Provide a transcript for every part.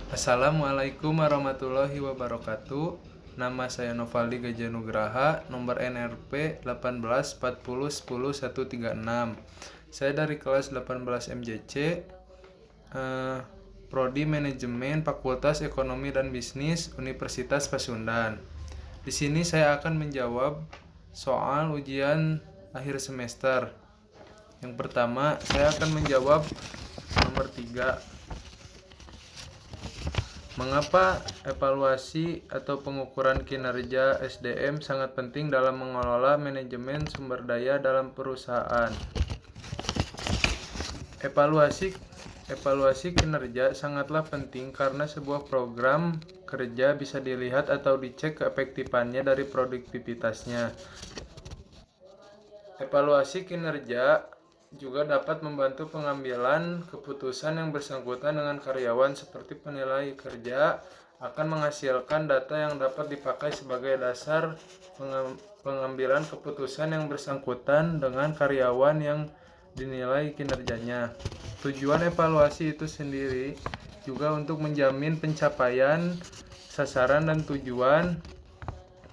Assalamualaikum warahmatullahi wabarakatuh. Nama saya Novaldi Gajah Nugraha, nomor NRP 1840100136. Saya dari kelas 18 MJC, Prodi Manajemen Fakultas Ekonomi dan Bisnis Universitas Pasundan. Di sini saya akan menjawab soal ujian akhir semester. Yang pertama, saya akan menjawab nomor 3. Mengapa evaluasi atau pengukuran kinerja SDM sangat penting dalam mengelola manajemen sumber daya dalam perusahaan? Evaluasi kinerja sangatlah penting karena sebuah program kerja bisa dilihat atau dicek keefektifannya dari produktivitasnya. Evaluasi kinerja juga dapat membantu pengambilan keputusan yang bersangkutan dengan karyawan, seperti penilai kerja akan menghasilkan data yang dapat dipakai sebagai dasar pengambilan keputusan yang bersangkutan dengan karyawan yang dinilai kinerjanya. Tujuan evaluasi itu sendiri juga untuk menjamin pencapaian sasaran dan tujuan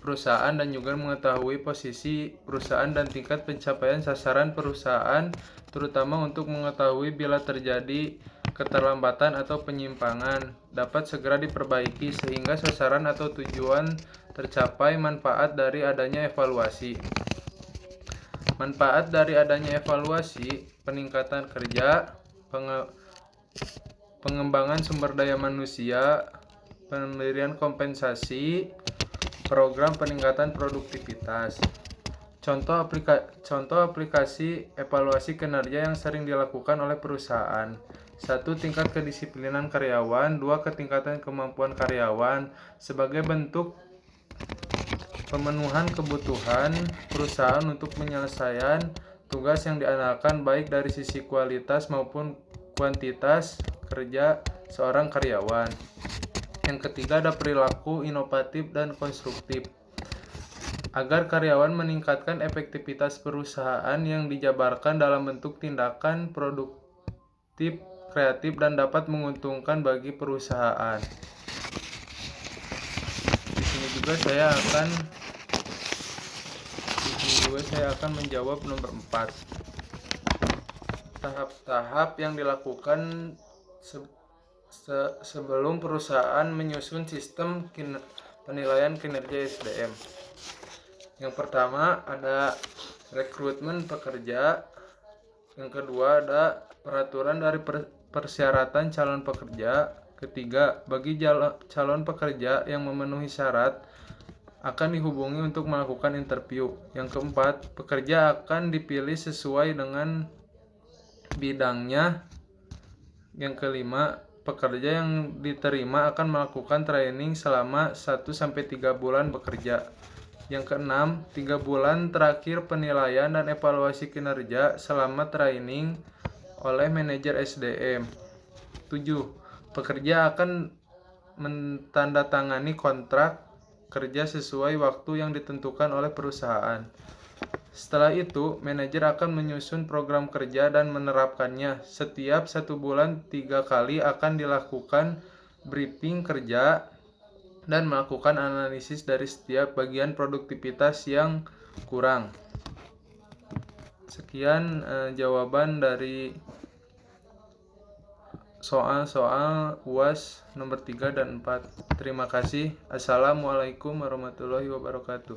perusahaan, dan juga mengetahui posisi perusahaan dan tingkat pencapaian sasaran perusahaan, terutama untuk mengetahui bila terjadi keterlambatan atau penyimpangan dapat segera diperbaiki sehingga sasaran atau tujuan tercapai. Manfaat dari adanya evaluasi. Manfaat dari adanya evaluasi: peningkatan kerja, pengembangan sumber daya manusia, pemberian kompensasi, program peningkatan produktivitas. Contoh aplikasi evaluasi kinerja yang sering dilakukan oleh perusahaan. 1. Tingkat kedisiplinan karyawan. 2. Ketingkatan kemampuan karyawan. Sebagai bentuk pemenuhan kebutuhan perusahaan untuk menyelesaikan tugas yang diandalkan baik dari sisi kualitas maupun kuantitas kerja seorang karyawan. Yang ketiga, ada perilaku inovatif dan konstruktif. Agar karyawan meningkatkan efektivitas perusahaan yang dijabarkan dalam bentuk tindakan produktif, kreatif, dan dapat menguntungkan bagi perusahaan. Di sini juga saya akan menjawab nomor 4. Tahap-tahap yang dilakukan sebelum perusahaan menyusun sistem penilaian kinerja SDM. Yang pertama ada rekrutmen pekerja. Yang kedua ada peraturan dari persyaratan calon pekerja. Ketiga, bagi calon pekerja yang memenuhi syarat akan dihubungi untuk melakukan interview. Yang keempat, pekerja akan dipilih sesuai dengan bidangnya. Yang kelima, pekerja yang diterima akan melakukan training selama 1-3 bulan bekerja. Yang keenam, 3 bulan terakhir penilaian dan evaluasi kinerja selama training oleh manajer SDM. 7. Pekerja akan mentandatangani kontrak kerja sesuai waktu yang ditentukan oleh perusahaan. Setelah itu, manajer akan menyusun program kerja dan menerapkannya. Setiap 1 bulan 3 kali akan dilakukan briefing kerja dan melakukan analisis dari setiap bagian produktivitas yang kurang. Sekian jawaban dari soal-soal UAS nomor 3 dan 4. Terima kasih. Assalamualaikum warahmatullahi wabarakatuh.